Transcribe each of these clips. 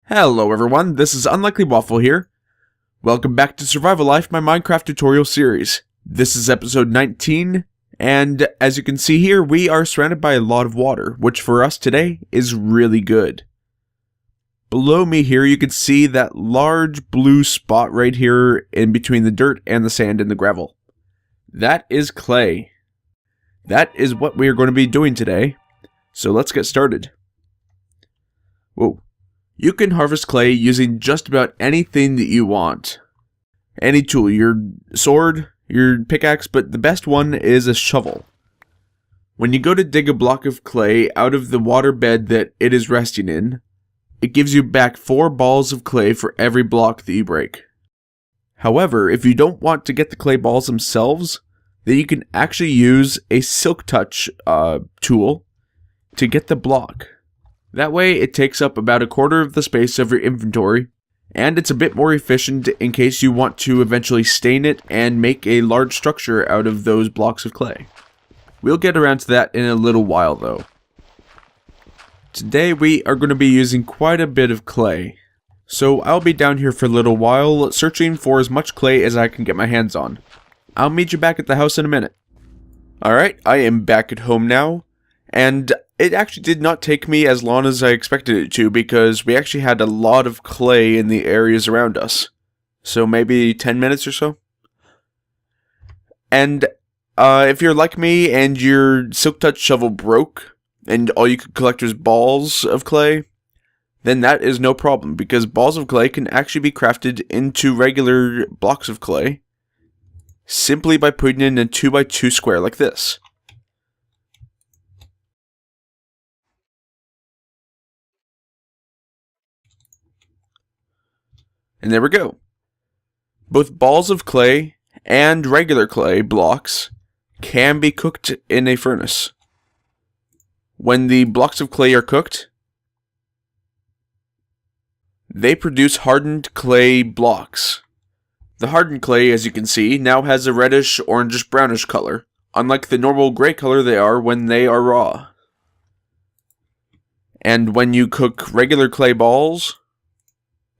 Hello everyone, this is Unlikely Waffle here. Welcome back to Survival Life, my Minecraft tutorial series. This is episode 19, and as you can see here, we are surrounded by a lot of water, which for us today is really good. Below me here, you can see that large blue spot right here in between the dirt and the sand and the gravel. That is clay. That is what we are going to be doing today, so let's get started. Whoa. You can harvest clay using just about anything that you want. Any tool, your sword, your pickaxe, but the best one is a shovel. When you go to dig a block of clay out of the water bed that it is resting in, it gives you back 4 balls of clay for every block that you break. However, if you don't want to get the clay balls themselves, then you can actually use a silk touch tool to get the block. That way, it takes up about a quarter of the space of your inventory, and it's a bit more efficient in case you want to eventually stain it and make a large structure out of those blocks of clay. We'll get around to that in a little while though. Today we are going to be using quite a bit of clay, so I'll be down here for a little while searching for as much clay as I can get my hands on. I'll meet you back at the house in a minute. Alright, I am back at home now, and it actually did not take me as long as I expected it to because we actually had a lot of clay in the areas around us. So maybe 10 minutes or so. And if you're like me and your silk touch shovel broke and all you could collect was balls of clay, then that is no problem because balls of clay can actually be crafted into regular blocks of clay simply by putting in a 2x2 square like this. And there we go. Both balls of clay and regular clay blocks can be cooked in a furnace. When the blocks of clay are cooked, they produce hardened clay blocks. The hardened clay, as you can see, now has a reddish, orangish, brownish color, unlike the normal gray color they are when they are raw. And when you cook regular clay balls,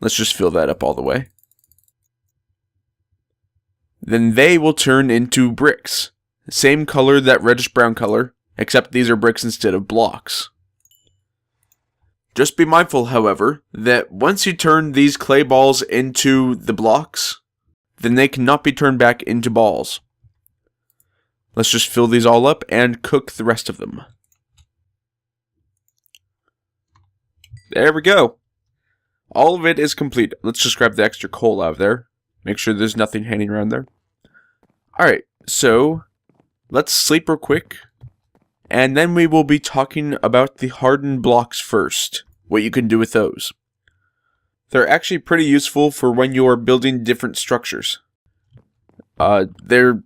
let's just fill that up all the way. Then they will turn into bricks. Same color, that reddish-brown color, except these are bricks instead of blocks. Just be mindful, however, that once you turn these clay balls into the blocks, then they cannot be turned back into balls. Let's just fill these all up and cook the rest of them. There we go. All of it is complete. Let's just grab the extra coal out of there. Make sure there's nothing hanging around there. Alright, so let's sleep real quick. And then we will be talking about the hardened blocks first. What you can do with those. They're actually pretty useful for when you are building different structures. They're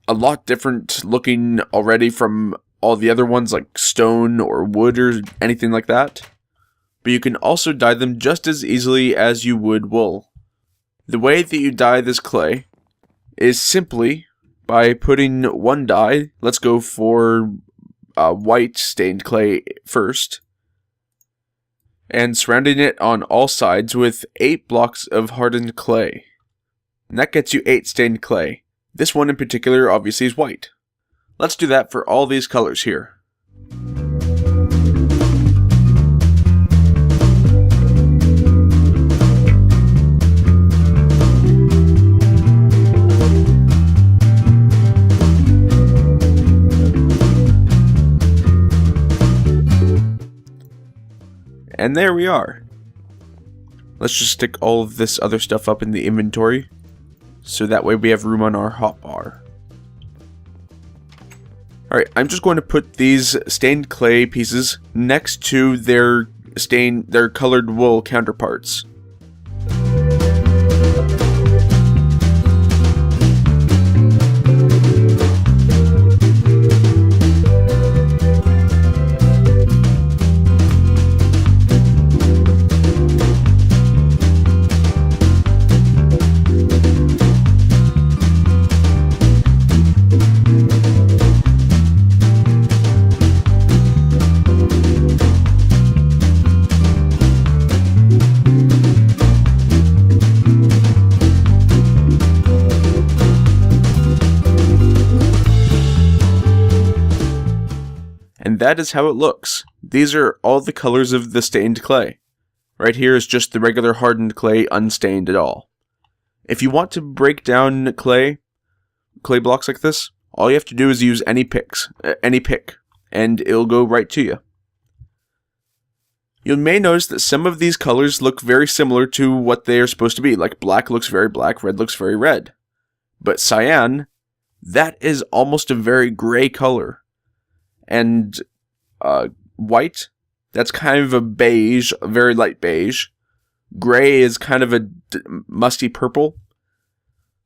a lot different looking already from all the other ones like stone or wood or anything like that. But you can also dye them just as easily as you would wool. The way that you dye this clay is simply by putting one dye, let's go for white stained clay first, and surrounding it on all sides with 8 blocks of hardened clay. And that gets you 8 stained clay. This one in particular obviously is white. Let's do that for all these colors here. And there we are. Let's just stick all of this other stuff up in the inventory, so that way we have room on our hotbar. Alright, I'm just going to put these stained clay pieces next to their colored wool counterparts. that is how it looks. These are all the colors of the stained clay. Right here is just the regular hardened clay, unstained at all. If you want to break down clay blocks like this, all you have to do is use any pick, and it'll go right to you. You may notice that some of these colors look very similar to what they are supposed to be, like black looks very black, red looks very red. But cyan, that is almost a very gray color. And white, that's kind of a beige, a very light beige. Gray is kind of a musty purple.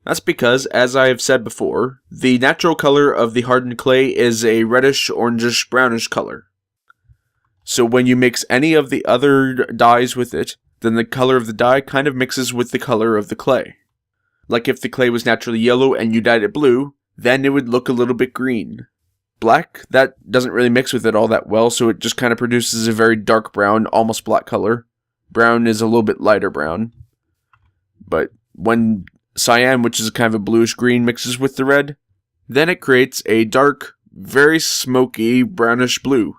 That's because, as I have said before, the natural color of the hardened clay is a reddish, orangish, brownish color. So when you mix any of the other dyes with it, then the color of the dye kind of mixes with the color of the clay. Like if the clay was naturally yellow and you dyed it blue, then it would look a little bit green. Black, that doesn't really mix with it all that well, so it just kind of produces a very dark brown, almost black color. Brown is a little bit lighter brown. But when cyan, which is kind of a bluish green, mixes with the red, then it creates a dark, very smoky brownish blue.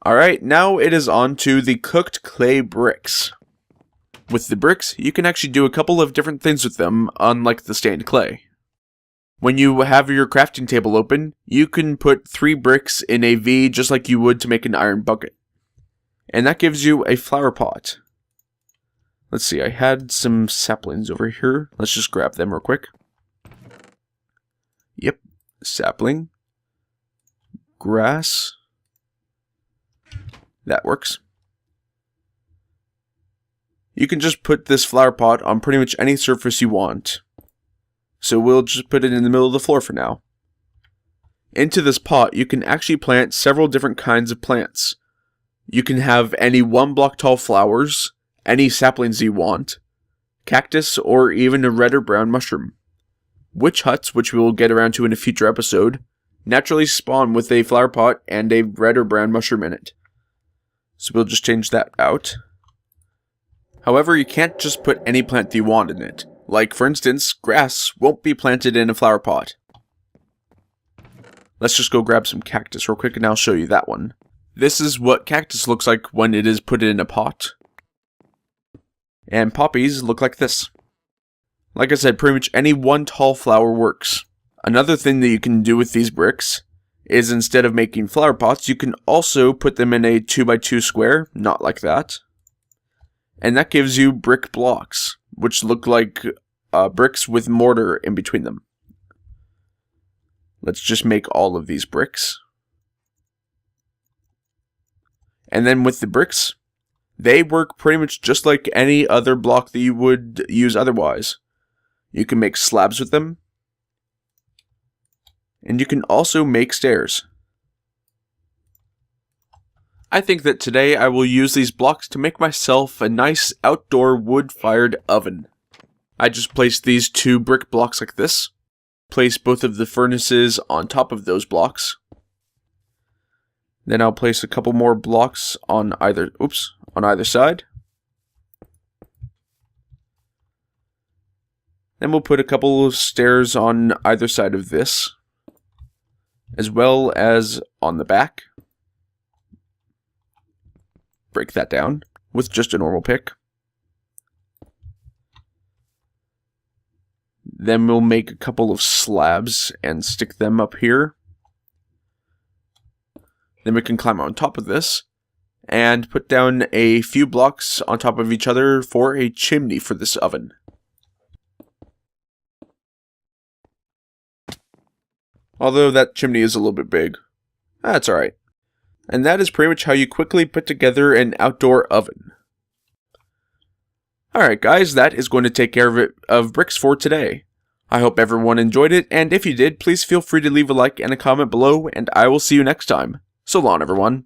Alright, now it is on to the cooked clay bricks. With the bricks, you can actually do a couple of different things with them, unlike the stained clay. When you have your crafting table open, you can put 3 bricks in a V just like you would to make an iron bucket. And that gives you a flower pot. Let's see, I had some saplings over here. Let's just grab them real quick. Yep, sapling. Grass. That works. You can just put this flower pot on pretty much any surface you want. So we'll just put it in the middle of the floor for now. Into this pot, you can actually plant several different kinds of plants. You can have any 1 block tall flowers, any saplings you want, cactus, or even a red or brown mushroom. Witch huts, which we will get around to in a future episode, naturally spawn with a flower pot and a red or brown mushroom in it. So we'll just change that out. However, you can't just put any plant that you want in it. Like, for instance, grass won't be planted in a flower pot. Let's just go grab some cactus real quick and I'll show you that one. This is what cactus looks like when it is put in a pot. And poppies look like this. Like I said, pretty much any 1 tall flower works. Another thing that you can do with these bricks is instead of making flower pots, you can also put them in a 2x2 square, not like that. And that gives you brick blocks, which look like bricks with mortar in between them. Let's just make all of these bricks. And then with the bricks, they work pretty much just like any other block that you would use otherwise. You can make slabs with them. And you can also make stairs. I think that today I will use these blocks to make myself a nice outdoor wood-fired oven. I just placed these 2 brick blocks like this. Place both of the furnaces on top of those blocks. Then I'll place a couple more blocks on either side. Then we'll put a couple of stairs on either side of this, as well as on the back. Break that down with just a normal pick. Then we'll make a couple of slabs and stick them up here. Then we can climb on top of this and put down a few blocks on top of each other for a chimney for this oven. Although that chimney is a little bit big. That's alright. And that is pretty much how you quickly put together an outdoor oven. Alright guys, that is going to take care of bricks for today. I hope everyone enjoyed it, and if you did, please feel free to leave a like and a comment below, and I will see you next time. So long everyone.